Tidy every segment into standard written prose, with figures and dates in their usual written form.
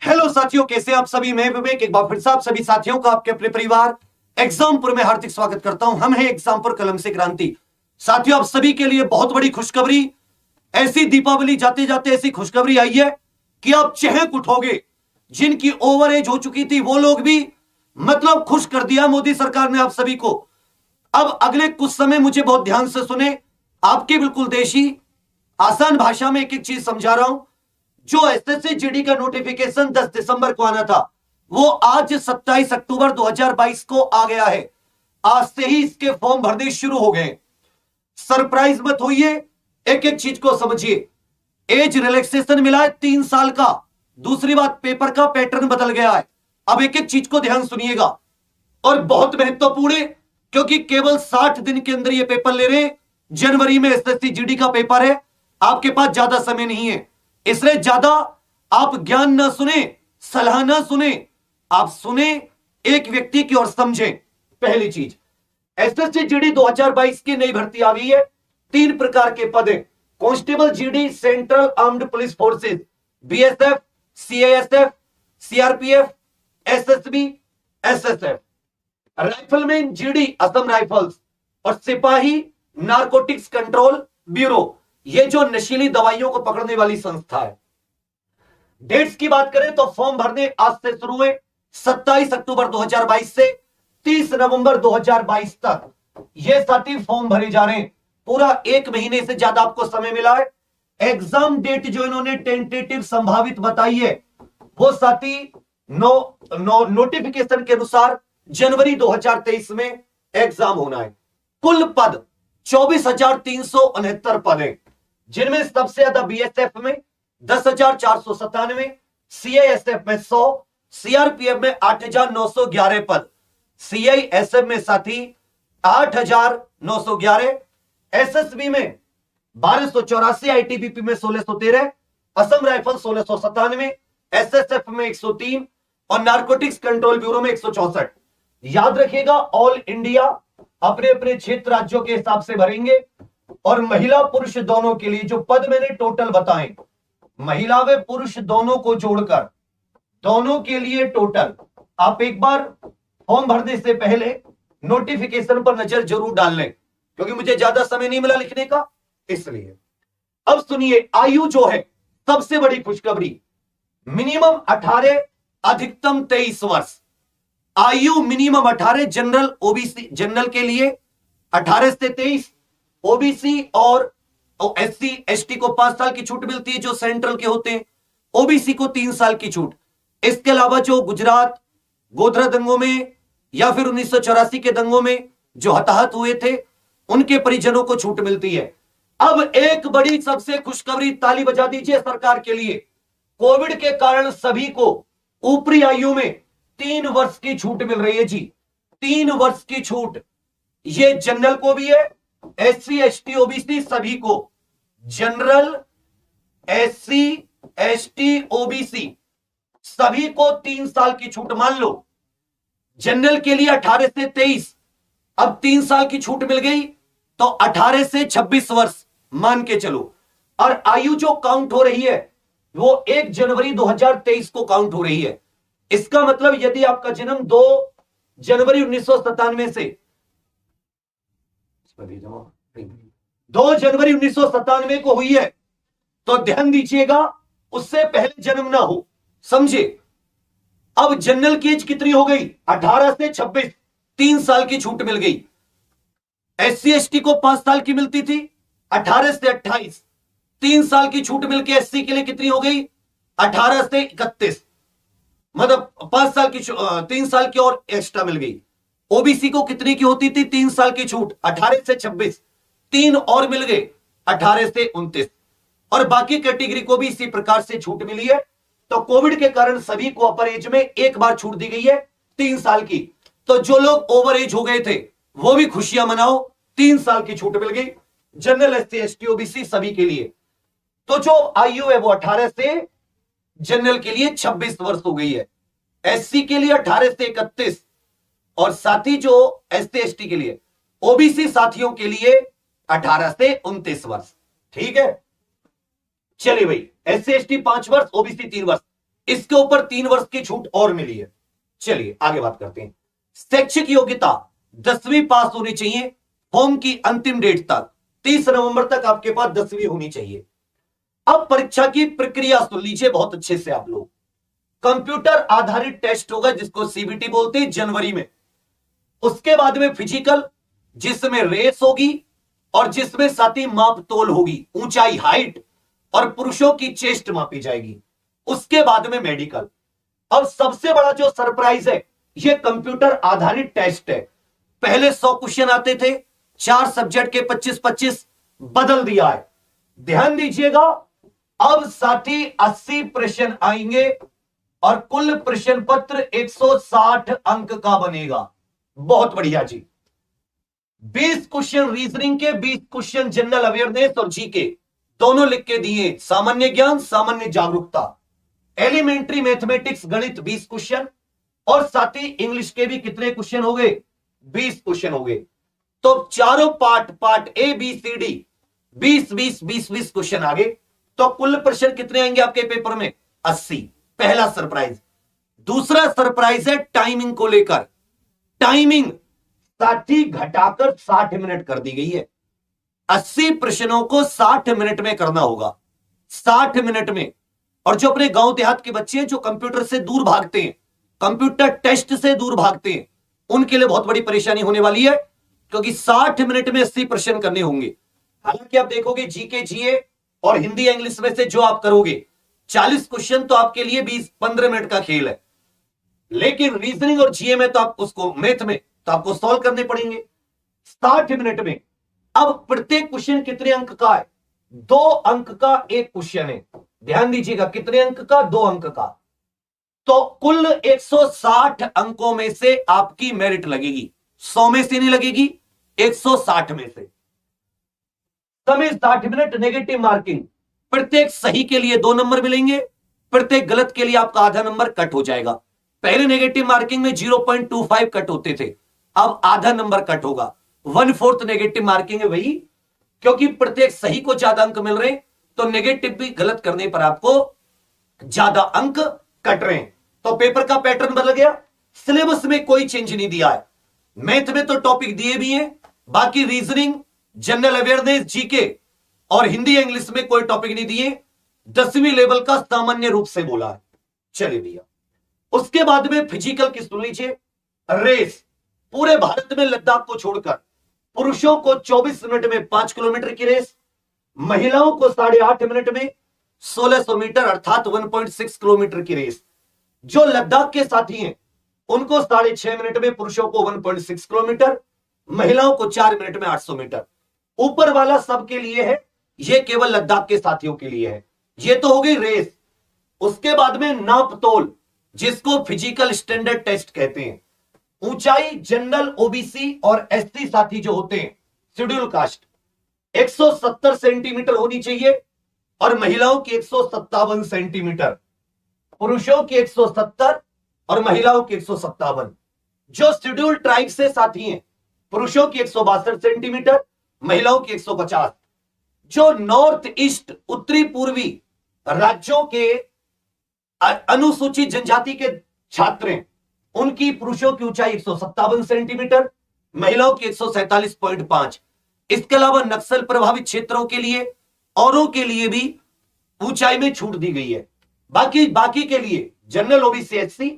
Hello साथियों, कैसे आप सभी। मैं विवेक एक बार फिर से आप सभी साथियों का आपके अपने परिवार एग्जामपुर में हार्दिक स्वागत करता हूं। हम हैं एग्जामपुर कलम से क्रांति। साथियों, आप सभी के लिए बहुत बड़ी खुशखबरी, ऐसी दीपावली जाते जाते ऐसी खुशखबरी आई है कि आप चहक उठोगे। जिनकी ओवर एज हो चुकी थी वो लोग भी मतलब खुश कर दिया मोदी सरकार ने आप सभी को। अब अगले कुछ समय मुझे बहुत ध्यान से सुने, आपके बिल्कुल देशी आसान भाषा में एक एक चीज समझा रहा हूं। जो एसएससी जीडी का नोटिफिकेशन 10 दिसंबर को आना था वो आज 27 अक्टूबर 2022 को आ गया है। आज से ही इसके फॉर्म भरने शुरू हो गए। सरप्राइज मत होइए, एक एक चीज को समझिए। एज रिलैक्सेशन मिला है 3 साल का। दूसरी बात, पेपर का पैटर्न बदल गया है। अब एक एक चीज को ध्यान सुनिएगा और बहुत महत्वपूर्ण है, क्योंकि केवल 60 दिन के अंदर ये पेपर ले रहे हैं। जनवरी में एसएससी जीडी का पेपर है, आपके पास ज्यादा समय नहीं है, इसलिए ज्यादा आप ज्ञान ना सुने, सलाह ना सुने, आप सुने एक व्यक्ति की और समझें। पहली चीज, एसएससी जीडी 2022 की नई भर्ती आ गई है। 3 प्रकार के पद हैं। Constable GD, central armed police forces, BSF, CISF, CRPF, SSB, SSF. Rifleman GD, Assam rifles, और सिपाही नारकोटिक्स कंट्रोल ब्यूरो, ये जो नशीली दवाइयों को पकड़ने वाली संस्था है। डेट्स की बात करें तो फॉर्म भरने आज से शुरू हुए, 27 अक्टूबर 2022 से 30 नवंबर 2022 तक ये साथी फॉर्म भरे जा रहे हैं। पूरा 1 महीने से ज्यादा आपको समय मिला है। एग्जाम डेट जो इन्होंने टेंटेटिव संभावित बताई है वो साथी नोटिफिकेशन के अनुसार जनवरी 2023 में एग्जाम होना है। कुल पद 24,369 पद है, जिनमें सबसे ज्यादा बीएसएफ में 10,497, सीआईएसएफ में 100, सीआरपीएफ में 8,911 पद, सीआईएसएफ में साथी 8,911, एसएसबी में 1284, आईटीबीपी में 1613, असम राइफल 1697, एसएसएफ में 103 और नारकोटिक्स कंट्रोल ब्यूरो में 164। याद रखिएगा, ऑल इंडिया अपने अपने क्षेत्र राज्यों के हिसाब से भरेंगे। और महिला पुरुष दोनों के लिए जो पद मैंने टोटल बताए, महिला व पुरुष दोनों को जोड़कर दोनों के लिए टोटल, आप एक बार फॉर्म भरने से पहले नोटिफिकेशन पर नजर जरूर डाल लें, क्योंकि मुझे ज्यादा समय नहीं मिला लिखने का, इसलिए। अब सुनिए, आयु जो है, सबसे बड़ी खुशखबरी, मिनिमम 18, अधिकतम 23 वर्ष। आयु मिनिमम 18, जनरल ओबीसी, जनरल के लिए 18 से 23, ओबीसी और एससी एसटी को 5 साल की छूट मिलती है जो सेंट्रल के होते हैं, ओबीसी को 3 साल की छूट। इसके अलावा जो गुजरात गोधरा दंगों में या फिर 1984 के दंगों में जो हताहत हुए थे उनके परिजनों को छूट मिलती है। अब एक बड़ी सबसे खुशखबरी, ताली बजा दीजिए सरकार के लिए। कोविड के कारण सभी को ऊपरी आयु में 3 वर्ष की छूट मिल रही है जी, 3 वर्ष की छूट। ये जनरल को भी है, एससी एसटी ओबीसी सभी को। जनरल, एससी एसटी ओबीसी सभी को 3 साल की छूट। मान लो जनरल के लिए 18 से 23, अब 3 साल की छूट मिल गई तो 18 से 26 वर्ष मान के चलो। और आयु जो काउंट हो रही है वो 1 जनवरी 2023 को काउंट हो रही है। इसका मतलब यदि आपका जन्म 2 जनवरी 1997 से 2 जनवरी 1997 को हुई है तो ध्यान दीजिएगा, उससे पहले जन्म ना हो, समझे। अब जनरल की एज कितनी हो गई? 18 से 26, 3 साल की छूट मिल गई। एससी एसटी को 5 साल की मिलती थी, 18 से 28, 3 साल की छूट मिलकर एससी के लिए कितनी हो गई? 18 से 31, मतलब 5 साल की 3 साल की और एक्स्ट्रा मिल गई। ओबीसी को कितनी की होती थी? 3 साल की छूट, 18 से 26, 3 और मिल गए, 18 से 29। और बाकी कैटेगरी को भी इसी प्रकार से छूट मिली है। तो कोविड के कारण सभी को अपर एज में एक बार छूट दी गई है 3 साल की। तो जो लोग ओवर एज हो गए थे वो भी खुशियां मनाओ, 3 साल की छूट मिल गई जनरल, एससी एसटी ओबीसी सभी के लिए। तो जो आयु है वो 18 से, जनरल के लिए 26 वर्ष हो गई है, एससी के लिए 18 से 31, और साथी जो एससी एसटी के लिए, ओबीसी साथियों के लिए 18 से 29 वर्ष। ठीक है, चलिए भाई, एससी एसटी 5 वर्ष, ओबीसी 3 वर्ष। इसके ऊपर 3 वर्ष की छूट और मिली है। चलिए आगे बात करते हैं। शैक्षिक योग्यता 10वीं पास होनी चाहिए। फॉर्म की अंतिम डेट तक 30 नवंबर तक आपके पास 10वीं होनी चाहिए। अब परीक्षा की प्रक्रिया सुन लीजिए बहुत अच्छे से आप लोग। कंप्यूटर आधारित टेस्ट होगा जिसको सीबीटी बोलते हैं जनवरी में। उसके बाद में फिजिकल जिसमें रेस होगी और जिसमें साथ ही माप तोल होगी, ऊंचाई हाइट, और पुरुषों की चेस्ट मापी जाएगी। उसके बाद में मेडिकल। और सबसे बड़ा जो सरप्राइज है ये कंप्यूटर आधारित टेस्ट है। पहले 100 क्वेश्चन आते थे, 4 सब्जेक्ट के 25-25 बदल दिया है। ध्यान दीजिएगा, अब साथी 80 प्रश्न आएंगे और कुल प्रश्न पत्र 160 अंक का बनेगा। बहुत बढ़िया जी। 20 क्वेश्चन रीजनिंग के, 20 क्वेश्चन जनरल अवेयरनेस और जीके दोनों लिख के दिए। सामान्य ज्ञान, सामान्य जागरूकता, एलिमेंट्री मैथमेटिक्स गणित 20 क्वेश्चन, और साथ ही इंग्लिश के भी कितने क्वेश्चन हो गए? 20 क्वेश्चन हो गए। तो चारों part A B C D 20 question आ गए। तो कुल प्रश्न कितने आएंगे आपके पेपर में? 80। पहला सरप्राइज। दूसरा सरप्राइज है टाइमिंग को लेकर। टाइमिंग 60 घटाकर 60 मिनट कर दी गई है। 80 प्रश्नों को 60 मिनट में करना होगा, 60 मिनट में। और जो अपने गांव देहात के बच्चे हैं जो कंप्यूटर से दूर भागते हैं, कंप्यूटर टेस्ट से दूर भागते हैं, उनके लिए बहुत बड़ी परेशानी होने वाली है, क्योंकि 60 मिनट में 80 प्रश्न करने होंगे। हालांकि आप देखोगे जीके जीए और हिंदी इंग्लिश में से जो आप करोगे 40 क्वेश्चन तो आपके लिए 20-15 मिनट का खेल है, लेकिन रीजनिंग और जीए में तो आप उसको, मैथ में तो आपको सॉल्व करने पड़ेंगे 60 मिनट में। अब प्रत्येक क्वेश्चन कितने अंक का है? 2 अंक का एक क्वेश्चन है। ध्यान दीजिएगा, कितने अंक का? 2 अंक का। तो कुल 160 अंकों में से आपकी मेरिट लगेगी, 100 में से नहीं लगेगी, 160 में से। समय 60 मिनट। नेगेटिव मार्किंग, प्रत्येक सही के लिए 2 नंबर मिलेंगे, प्रत्येक गलत के लिए आपका आधा नंबर कट हो जाएगा। पहले नेगेटिव मार्किंग में 0.25 कट होते थे, अब आधा नंबर कट होगा। 1/4 नेगेटिव मार्किंग है वही, क्योंकि प्रत्येक सही को ज्यादा अंक मिल रहे हैं, तो नेगेटिव भी गलत करने पर आपको ज्यादा अंक कट रहे हैं। तो पेपर का पैटर्न बदल गया। सिलेबस में कोई चेंज नहीं दिया है। मैथ में तो टॉपिक दिए भी हैं, बाकी रीजनिंग, जनरल अवेयरनेस, जीके और हिंदी इंग्लिश में कोई टॉपिक नहीं दिए। 10वीं लेवल का सामान्य रूप से बोला है। चलिए भैया, उसके बाद में फिजिकल की सुन लीजिए। रेस पूरे भारत में लद्दाख को छोड़कर पुरुषों को 24 मिनट में 5 किलोमीटर की रेस, महिलाओं को 8.5 मिनट में 1600 मीटर अर्थात 1.6 किलोमीटर की रेस। जो लद्दाख के साथी हैं उनको 6.5 मिनट में, पुरुषों को 1.6 किलोमीटर, महिलाओं को 4 मिनट में 800 मीटर। ऊपर वाला सबके लिए है, यह केवल लद्दाख के साथियों के लिए है। यह तो हो गई रेस। उसके बाद में नापतोल, जिसको फिजिकल स्टैंडर्ड टेस्ट कहते हैं। ऊंचाई जनरल, ओबीसी और एसटी साथी जो होते हैं, शेड्यूल कास्ट, 170 सेंटीमीटर होनी चाहिए और महिलाओं की 157 सेंटीमीटर, पुरुषों की 170 और महिलाओं की 157। जो शेड्यूल ट्राइब से साथी हैं, पुरुषों की 162 सेंटीमीटर, महिलाओं की 150। जो नॉर्थ ईस्ट, उत्तरी पूर्वी राज्यों के अनुसूचित जनजाति के छात्र हैं, उनकी पुरुषों की ऊंचाई 157 सेंटीमीटर, महिलाओं की 147.5। इसके अलावा नक्सल प्रभावित क्षेत्रों के लिए, औरों के लिए भी ऊंचाई में छूट दी गई है। बाकी के लिए जनरल ओबीसी एससी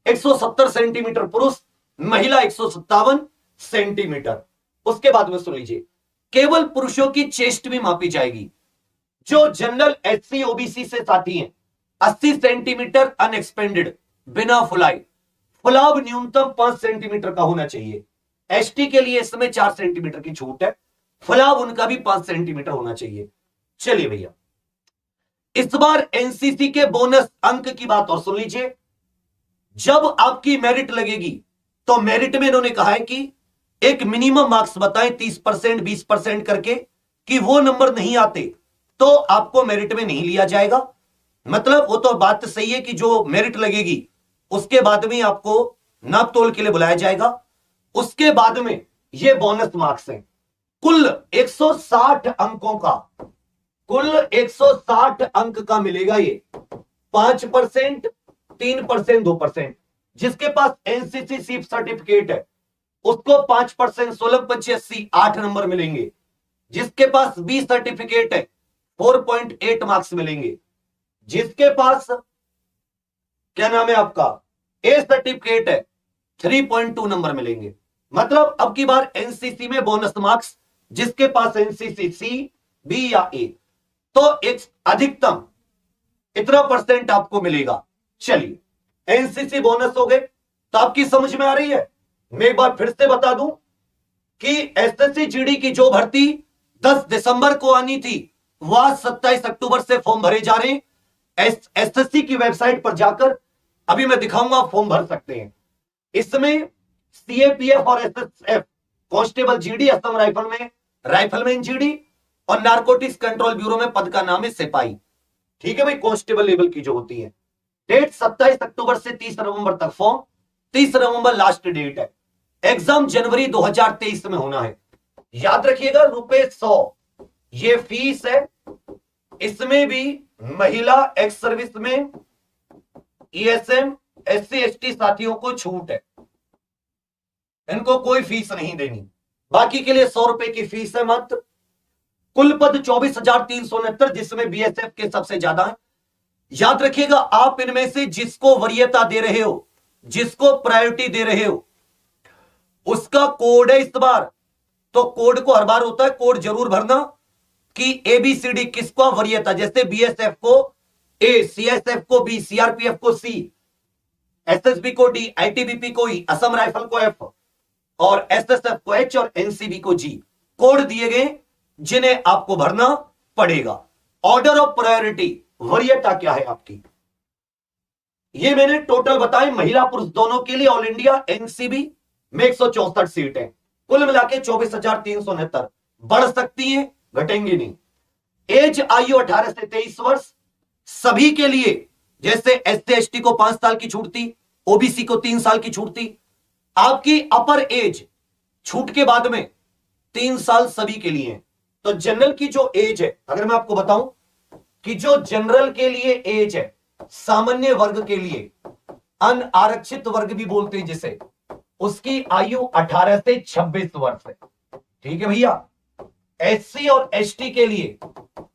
170 सेंटीमीटर पुरुष, महिला 157 सेंटीमीटर। उसके बाद में सुन लीजिए, केवल पुरुषों की चेस्ट भी मापी जाएगी। जो जनरल एससी ओबीसी से साथी हैं, 80 सेंटीमीटर अनएक्सपेंडेड, बिना फुलाई, फुलाव न्यूनतम 5 सेंटीमीटर का होना चाहिए। एसटी के लिए इसमें 4 सेंटीमीटर की छूट है, फुलाव उनका भी 5 सेंटीमीटर होना चाहिए। चलिए भैया, इस बार एनसीसी के बोनस अंक की बात और सुन लीजिए। जब आपकी मेरिट लगेगी तो मेरिट में इन्होंने कहा है कि एक मिनिमम मार्क्स बताएं 30%, 20% करके, कि वो नंबर नहीं आते तो आपको मेरिट में नहीं लिया जाएगा। मतलब वो तो बात सही है कि जो मेरिट लगेगी उसके बाद में आपको नाप तोल के लिए बुलाया जाएगा। उसके बाद में ये बोनस मार्क्स हैं। कुल 160 अंकों का, कुल 160 अंक का मिलेगा ये 5%, 3%, 2%। जिसके पास एनसीसी सीप सर्टिफिकेट है उसको 5%, 16, 8 नंबर मिलेंगे। जिसके पास बी सर्टिफिकेट है 4.8 मार्क्स मिलेंगे। जिसके पास क्या नाम है आपका ए सर्टिफिकेट है 3.2 नंबर मिलेंगे। मतलब अब की बार एनसीसी में बोनस मार्क्स जिसके पास एनसीसी सी, बी या ए, तो एक अधिकतम इतना परसेंट आपको मिलेगा। चलिए एनसीसी बोनस हो गए तो आपकी समझ में आ रही है। मैं एक बार फिर से बता दूं कि एसएससी जीडी की जो भर्ती 10 दिसंबर को आनी थी वह 27 अक्टूबर से फॉर्म भरे जा रहे हैं। एसएससी की वेबसाइट पर जाकर अभी मैं दिखाऊंगा, फॉर्म भर सकते हैं। इसमें सीएपीएफ और SSF, constable GD Assam rifle में, राइफलमैन जीडी और नारकोटिक्स कंट्रोल ब्यूरो में पद का नाम है सिपाही। ठीक है भाई, कांस्टेबल लेवल की जो होती है। डेट 27 अक्टूबर से 30 नवंबर तक फॉर्म, 30 नवंबर लास्ट डेट है। एग्जाम जनवरी 2023 में होना है। याद रखिएगा ₹100 ये फीस है। इसमें भी महिला एक्स सर्विस में, ईएसएम, एससी एसटी साथियों को छूट है, इनको कोई फीस नहीं देनी। बाकी के लिए ₹100 की फीस है मात्र। कुल पद 24,369 जिसमें बीएसएफ के सबसे ज्यादा है। याद रखिएगा आप इनमें से जिसको वरीयता दे रहे हो, जिसको प्रायोरिटी दे रहे हो, उसका कोड है इस बार। तो कोड को हर बार होता है, कोड जरूर भरना कि एबीसीडी किसको वरीयता, जैसे बीएसएफ को ए, सीएसएफ को बी, सीआरपीएफ को सी, एसएसबी को डी, आईटीबीपी को ई, असम राइफल को एफ और एसएसएफ को एच और एनसीबी को जी। कोड दिए गए जिन्हें आपको भरना पड़ेगा। ऑर्डर ऑफ प्रायोरिटी, वरीयता क्या है आपकी, ये मैंने टोटल बताए महिला पुरुष दोनों के लिए। ऑल इंडिया एनसीबी में 164 सीट है, कुल मिला के 24,369। बढ़ सकती है, घटेंगी नहीं। एज आयु 18 से 23 वर्ष सभी के लिए। जैसे एससी एसटी को 5 साल की छूट थी, ओबीसी को 3 साल की छूट थी। आपकी अपर एज छूट के बाद में 3 साल सभी के लिए है। तो जनरल की जो एज है, अगर मैं आपको बताऊं कि जो जनरल के लिए एज है, सामान्य वर्ग के लिए, अनारक्षित वर्ग भी बोलते हैं जिसे, उसकी आयु 18 से 26 वर्ष है। ठीक है भैया। एससी और एसटी के लिए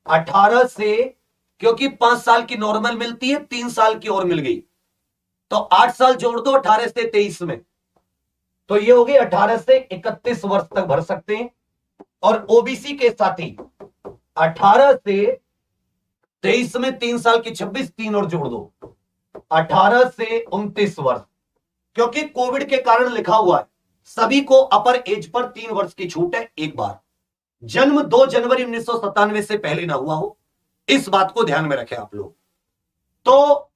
18 से, क्योंकि 5 साल की नॉर्मल मिलती है, 3 साल की और मिल गई तो 8 साल जोड़ दो 18 से 23 में, तो ये हो गई 18 से 31 वर्ष तक भर सकते हैं। और ओबीसी के साथी 18 से 23 में 3 साल की 26, 3 और जोड़ दो 18 से 29 वर्ष। क्योंकि कोविड के कारण लिखा हुआ है सभी को अपर एज पर 3 वर्ष की छूट है एक बार। जन्म 2 जनवरी 1997 से पहले ना हुआ हो, इस बात को ध्यान में रखें आप लोग। तो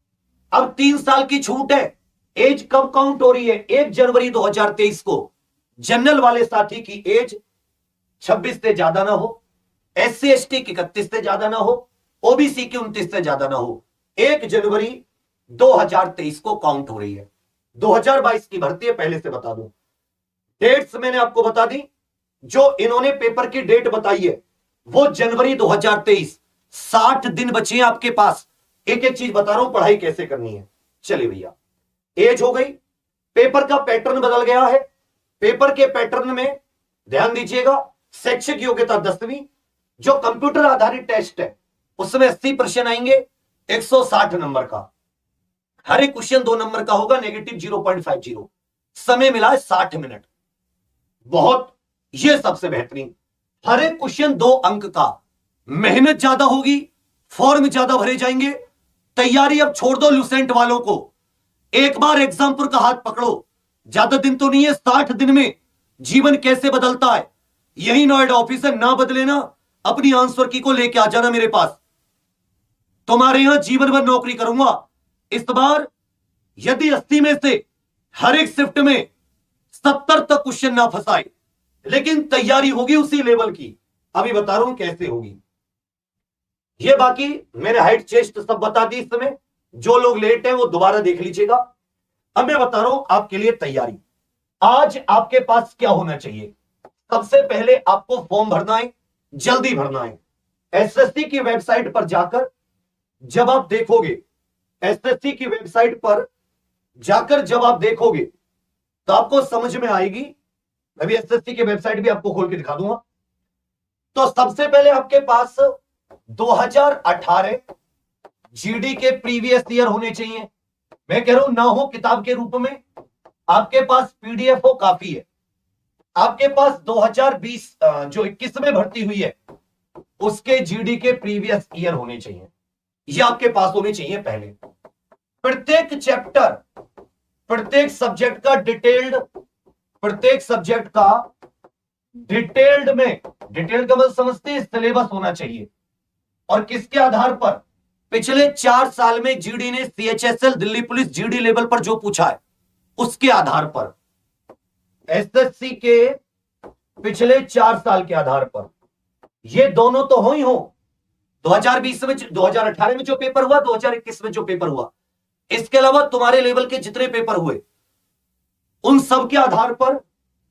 अब 3 साल की छूट है। एज कब काउंट हो रही है? 1 जनवरी 2023 को जनरल वाले साथी की एज 26 से ज्यादा ना हो, एससी एसटी की 31 से ज्यादा ना हो, ओबीसी की 29 से ज्यादा ना हो। 1 जनवरी 2023 को काउंट हो रही है। 2022 की भर्ती है, पहले से बता दूं। डेट्स मैंने आपको बता दी। जो इन्होंने पेपर की डेट बताई है वो जनवरी 2023। 60 दिन बचे हैं आपके पास। एक एक चीज बता रहा हूं, पढ़ाई कैसे करनी है। चलिए भैया, एज हो गई, पेपर का पैटर्न बदल गया है। पेपर के पैटर्न में ध्यान दीजिएगा। शैक्षिक योग्यता 10वीं, जो कंप्यूटर आधारित टेस्ट है उसमें 80% आएंगे, 160 नंबर का। हर एक क्वेश्चन 2 नंबर का होगा, नेगेटिव 0.50। समय मिला है 60 मिनट। बहुत, ये सबसे बेहतरीन। हर एक क्वेश्चन 2 अंक का। मेहनत ज्यादा होगी, फॉर्म ज्यादा भरे जाएंगे। तैयारी अब छोड़ दो लूसेंट वालों को, एक बार एग्जाम्पल का हाथ पकड़ो। ज्यादा दिन तो नहीं है, 60 दिन में जीवन कैसे बदलता है। यही नोएडा ऑफिस है, ना बदले ना, अपनी आंसर की को लेके आ जाना मेरे पास, तुम्हारे यहां जीवन भर नौकरी करूंगा। इस बार यदि 80 में से हर एक शिफ्ट में 70 तक क्वेश्चन ना फंसाए, लेकिन तैयारी होगी उसी लेवल की। अभी बता रहा हूं कैसे होगी ये। बाकी मैंने हाइट चेस्ट सब बता दी इस समय। जो लोग लेट हैं वो दोबारा देख लीजिएगा। अब मैं बता रहा हूं आपके लिए तैयारी। आज आपके पास क्या होना चाहिए? सबसे पहले आपको फॉर्म भरना है, जल्दी भरना है। एसएससी की वेबसाइट पर जाकर जब आप देखोगे एसएससी की वेबसाइट पर जाकर जब आप देखोगे तो आपको समझ में आएगी। मैं भी एसएससी की वेबसाइट भी आपको खोल के दिखा दूंगा। तो सबसे पहले आपके पास 2018 जीडी के प्रीवियस ईयर होने चाहिए। मैं कह रहा हूं ना हो किताब के रूप में, आपके पास पीडीएफ हो काफी है। आपके पास 2020 जो 21 में भर्ती हुई है उसके जीडी के प्रीवियस ईयर होने चाहिए, ये आपके पास होने चाहिए पहले। प्रत्येक चैप्टर, प्रत्येक सब्जेक्ट का डिटेल्ड, प्रत्येक सब्जेक्ट का डिटेल्ड में, डिटेल्ड का मतलब समझते हैं, सिलेबस होना चाहिए। और किसके आधार पर? पिछले 4 साल में जीडी ने CHSL Delhi police GD level पर जो पूछा है उसके आधार पर, एसएससी के पिछले 4 साल के आधार पर। ये दोनों तो हो ही हो, 2020 में, 2018 में जो पेपर हुआ, 2021 में जो पेपर हुआ, इसके अलावा तुम्हारे लेवल के जितने पेपर हुए उन सब के आधार पर,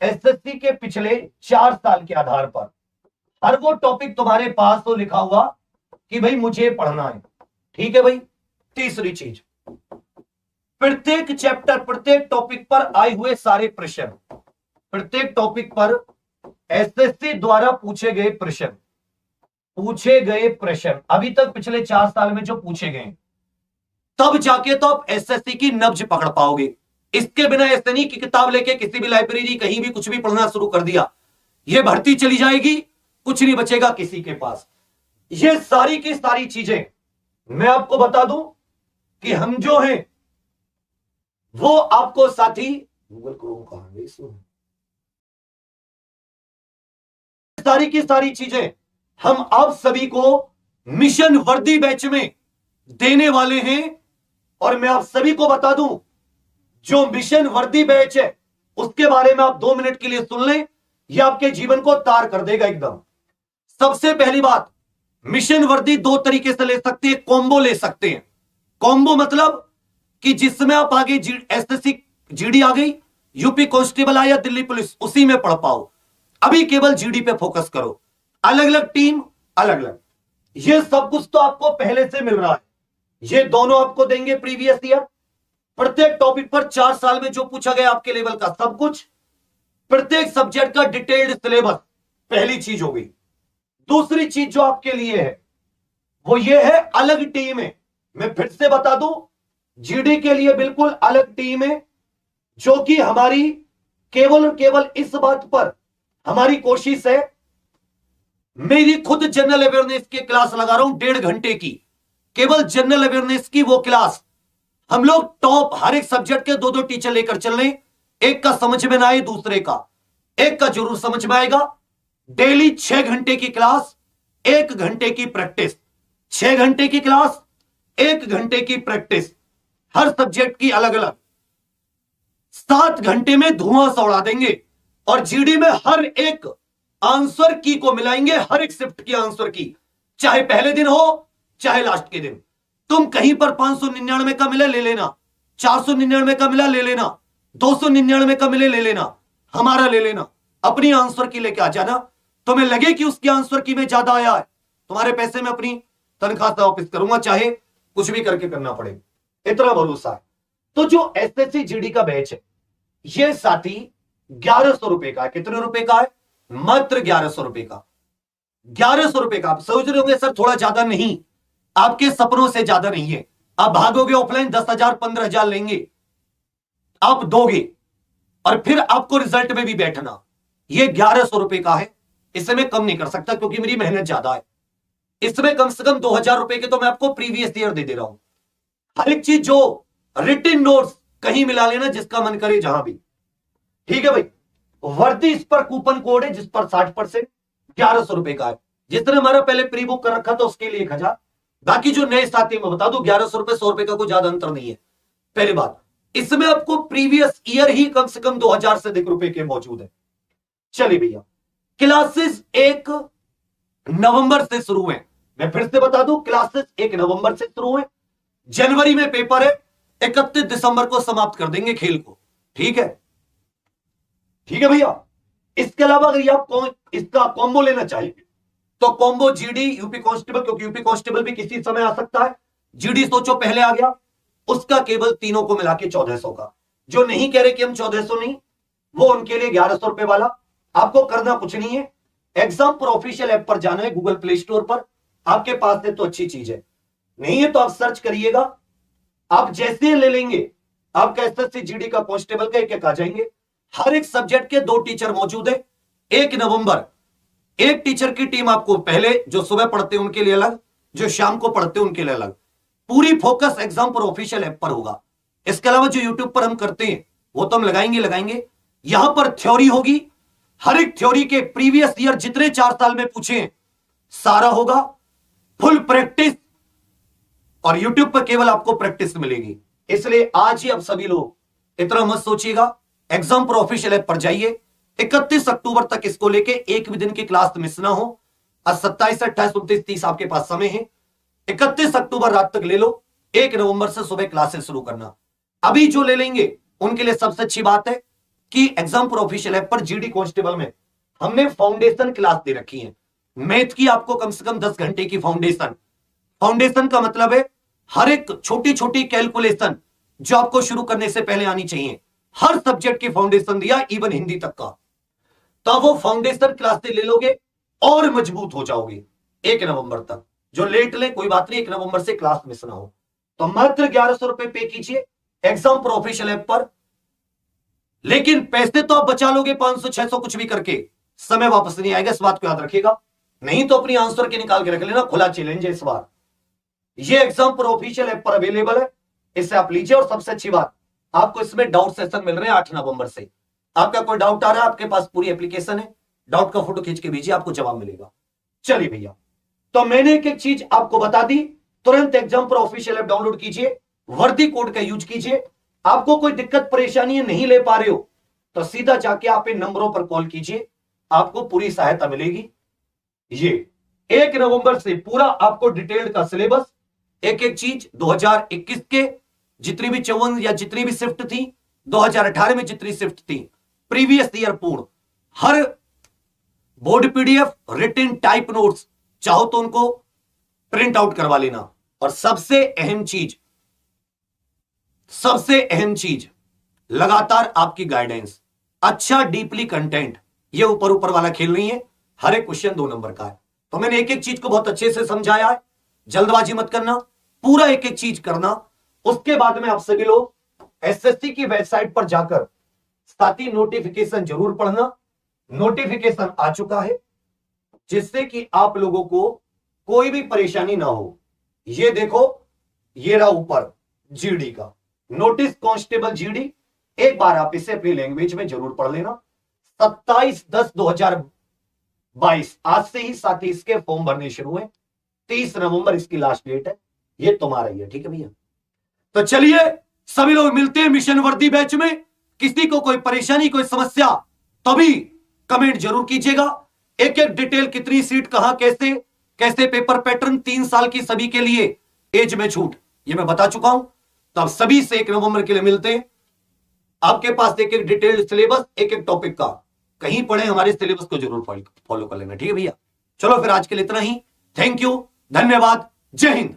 एसएससी के पिछले 4 साल के आधार पर हर वो टॉपिक तुम्हारे पास तो लिखा हुआ कि भाई मुझे पढ़ना है। ठीक है भाई। तीसरी चीज, प्रत्येक चैप्टर, प्रत्येक टॉपिक पर आए हुए सारे प्रश्न, प्रत्येक टॉपिक पर एसएससी द्वारा पूछे गए प्रश्न, पूछे गए प्रश्न अभी तक पिछले 4 साल में जो पूछे गए, तब जाके तो आप एसएससी की नब्ज पकड़ पाओगे। इसके बिना ऐसे नहीं कि किताब लेके किसी भी लाइब्रेरी कहीं भी कुछ भी पढ़ना शुरू कर दिया, ये भर्ती चली जाएगी, कुछ नहीं बचेगा किसी के पास। ये सारी की सारी चीजें मैं आपको बता दूं कि हम जो हैं वो आपको साथी, गूगल क्रोम कहां है इसमें, सारी की सारी चीजें हम आप सभी को मिशन वर्दी बैच में देने वाले हैं। और मैं आप सभी को बता दूं, जो मिशन वर्दी बैच है उसके बारे में आप 2 मिनट के लिए सुन लें, यह आपके जीवन को तार कर देगा एकदम। सबसे पहली बात, मिशन वर्दी 2 तरीके से ले सकते हैं, कॉम्बो ले सकते हैं। कॉम्बो मतलब कि जिसमें आप आगे एसएससी जीडी आ गई, यूपी कांस्टेबल आया, दिल्ली पुलिस, उसी में पढ़ पाओ। अभी केवल जीडी पे फोकस करो, अलग अलग टीम, अलग अलग, ये सब कुछ तो आपको पहले से मिल रहा है। ये दोनों आपको देंगे प्रीवियस ईयर, प्रत्येक टॉपिक पर 4 साल में जो पूछा गया आपके लेवल का सब कुछ, प्रत्येक सब्जेक्ट का डिटेल्ड सिलेबस, पहली चीज हो गई। दूसरी चीज जो आपके लिए है वो ये है, अलग टीम है। मैं फिर से बता दूं, जीडी के लिए बिल्कुल अलग टीम है, जो कि हमारी केवल और केवल इस बात पर हमारी कोशिश है, मेरी खुद जनरल अवेयरनेस की क्लास लगा रहा हूं 1.5 घंटे की, केवल जनरल अवेयरनेस की वो क्लास। हम लोग टॉप हर एक सब्जेक्ट के 2-2 टीचर लेकर चल रहे हैं, एक का समझ में ना आए दूसरे का, एक का जरूर समझ में आएगा। डेली 6 घंटे की क्लास, 1 घंटे की प्रैक्टिस, 6 घंटे की क्लास, 1 घंटे की प्रैक्टिस, हर सब्जेक्ट की अलग अलग, 7 घंटे में धुआं सा उड़ा देंगे। और जीडी में हर एक आंसर की को मिलाएंगे, हर एक शिफ्ट की आंसर की, चाहे पहले दिन हो चाहे लास्ट के दिन। तुम कहीं पर 599 का मिले ले लेना, 499 का मिला ले लेना, 299 का मिले ले लेना, हमारा ले लेना, अपनी आंसर की लेके आ जाना। तुम्हें लगे कि उसकी आंसर की में ज्यादा आया है, तुम्हारे पैसे में अपनी तनख्वाह से वापस करूंगा, चाहे कुछ भी करके करना पड़े, इतना भरोसा है। तो जो एसएससी जीडी का बैच है, ये साथी 1100 रुपए का है। कितने रुपए का है? मात्र 1100 रुपए का। 1100 रुपए का। आप सोच रहे होंगे सर थोड़ा ज्यादा नहीं, आपके सपनों से ज्यादा नहीं है। आप भागोगे ऑफलाइन 10,000 15,000 लेंगे, आप दोगे और फिर आपको रिजल्ट में भी बैठना। ये 1100 रुपए का है, इससे मैं कम नहीं कर सकता क्योंकि मेरी मेहनत ज्यादा है। इसमें कम से कम 2,000 रुपए के तो मैं आपको प्रीवियस ईयर दे रहा हूं। हर एक चीज जो रिटन नोट्स कहीं मिला लेना, जिसका मन करे जहां भी। ठीक है भाई। वर्दी इस पर कूपन कोड है जिस पर 60%, 1100 रुपए का है। जिसने हमारा पहले प्री बुक कर रखा था उसके लिए 1,000। बाकी जो नए साथी मैं बता दूं, 1100 रुपए 100 रुपए का कोई ज्यादा अंतर नहीं है। पहली बात, इसमें आपको प्रीवियस ईयर ही कम से कम 2,000 से अधिक रुपए के मौजूद है। चलिए भैया, क्लासेस 1 नवंबर से शुरू है। मैं फिर से बता दूं, क्लासेस 1 नवंबर से शुरू है। जनवरी में पेपर है, 31 दिसंबर को समाप्त कर देंगे खेल को। ठीक है, ठीक है भैया। इसके अलावा अगर आप इसका कॉम्बो लेना चाहिए तो कॉम्बो जीडी यूपी कांस्टेबल, क्योंकि यूपी कांस्टेबल भी किसी समय आ सकता है। जीडी सोचो पहले आ गया, उसका केवल तीनों को मिला के 1400 का। जो नहीं कह रहे कि हम 1400 नहीं, वो उनके लिए 1100 रुपए वाला। आपको करना कुछ नहीं है, एग्जाम पर ऑफिशियल ऐप पर जाना है, गूगल प्ले स्टोर पर। आपके पास है तो अच्छी चीज है, नहीं है तो आप सर्च करिएगा। आप जैसे ले लेंगे, आपका एसएससी जीडी का कांस्टेबल का एक आ जाएंगे। हर एक सब्जेक्ट के 2 टीचर मौजूद है। 1 नवंबर एक टीचर की टीम आपको, पहले जो सुबह पढ़ते हैं उनके लिए अलग, जो शाम को पढ़ते हैं उनके लिए अलग। पूरी फोकस एग्जाम पर ऑफिशियल ऐप पर होगा। इसके अलावा जो यूट्यूब पर हम करते हैं वो तो हम लगाएंगे। यहां पर थ्योरी होगी, हर एक थ्योरी के प्रीवियस ईयर जितने 4 साल में पूछे सारा होगा, फुल प्रैक्टिस। और यूट्यूब पर केवल आपको प्रैक्टिस मिलेगी। इसलिए आज ही आप सभी लोग इतना मत सोचिएगा, एग्जाम पर ऑफिशियल ऐप पर जाइए। 31 अक्टूबर तक इसको लेके एक भी दिन की क्लास मिस ना हो। आज 27, 28, 29, 30 आपके पास समय है। 31 अक्टूबर रात तक ले लो, 1 नवंबर से सुबह क्लासेस शुरू करना। अभी जो ले लेंगे उनके लिए सबसे अच्छी बात है कि एग्जाम पर ऑफिशियल ऐप पर जीडी कांस्टेबल में हमने फाउंडेशन क्लास दे रखी है। मैथ की आपको कम से कम 10 घंटे की फाउंडेशन का मतलब है हर एक छोटी छोटी कैलकुलेशन जो आपको शुरू करने से पहले आनी चाहिए। हर सब्जेक्ट की फाउंडेशन दिया, इवन हिंदी तक का। तो वो फाउंडेशन क्लासेस ले लोगे और मजबूत हो जाओगे 1 नवंबर तक। जो लेट ले कोई बात नहीं, 1 नवंबर से क्लास मिस ना हो। तो मात्र 1100 रुपए पे कीजिए एग्जाम पर ऑफिशियल ऐप पर। लेकिन पैसे तो आप बचा लोगे 500 600 कुछ भी करके, समय वापस नहीं आएगा, इस बात को याद रखिएगा। नहीं तो अपनी आंसर के निकाल के रख लेना, खुला चैलेंज है इस बार। ये एग्जाम पर ऑफिशियल ऐप पर अवेलेबल है, इससे आप लीजिए। और सबसे अच्छी बात, आपको इसमें डाउट सेशन मिल रहे हैं 8 नवंबर से। आपका कोई डाउट आ रहा है, आपके पास पूरी एप्लीकेशन है, डाउट का फोटो खींच के भेजिए, आपको जवाब मिलेगा। चलिए भैया, तो मैंने एक एक चीज आपको बता दी। तुरंत एग्जाम पर ऑफिशियल ऐप डाउनलोड कीजिए, वर्दी कोड का यूज कीजिए। आपको कोई दिक्कत परेशानी है, नहीं ले पा रहे हो, तो सीधा जाके आप इन नंबरों पर कॉल कीजिए, आपको पूरी सहायता मिलेगी। ये 1 नवंबर से पूरा आपको डिटेल्ड का सिलेबस, एक एक चीज 2021 के जितनी भी 54 या जितनी भी शिफ्ट थी, 2018 में जितनी शिफ्ट थी, प्रीवियस ईयर पूर्ण, हर board PDF, written type notes चाहो तो उनको प्रिंट आउट करवा लेना। और सबसे अहम चीज लगातार आपकी गाइडेंस, अच्छा डीपली कंटेंट। ये ऊपर ऊपर वाला खेल नहीं है, हर एक क्वेश्चन 2 नंबर का है। तो मैंने एक एक चीज को बहुत अच्छे से समझाया है, जल्दबाजी मत करना, पूरा एक एक चीज करना। उसके बाद में आप सभी लोग एसएससी की वेबसाइट पर जाकर साथ ही नोटिफिकेशन जरूर पढ़ना। नोटिफिकेशन आ चुका है, जिससे कि आप लोगों को कोई भी परेशानी ना हो। ये देखो, ये रहा ऊपर जीडी का नोटिस, कांस्टेबल जीडी। एक बार आप इसे अपनी लैंग्वेज में जरूर पढ़ लेना। 27/10/2022 आज से ही साथ ही इसके फॉर्म भरने शुरू हुए। 30 नवंबर इसकी लास्ट डेट है। ये तुम्हारा ही है, ठीक है भैया। तो चलिए सभी लोग मिलते हैं मिशन वर्दी बैच में। किसी को कोई परेशानी, कोई समस्या, तभी कमेंट जरूर कीजिएगा। एक एक डिटेल, कितनी सीट, कहां, कैसे कैसे पेपर पैटर्न, 3 साल की सभी के लिए, एज में छूट, ये मैं बता चुका हूं। तो आप सभी से 1 नवंबर के लिए मिलते हैं। आपके पास एक एक डिटेल्ड सिलेबस, एक एक टॉपिक का, कहीं पढ़े हमारे सिलेबस को जरूर फॉलो कर लेना, ठीक है भैया। चलो फिर आज के लिए इतना ही। थैंक यू, धन्यवाद, जय हिंद।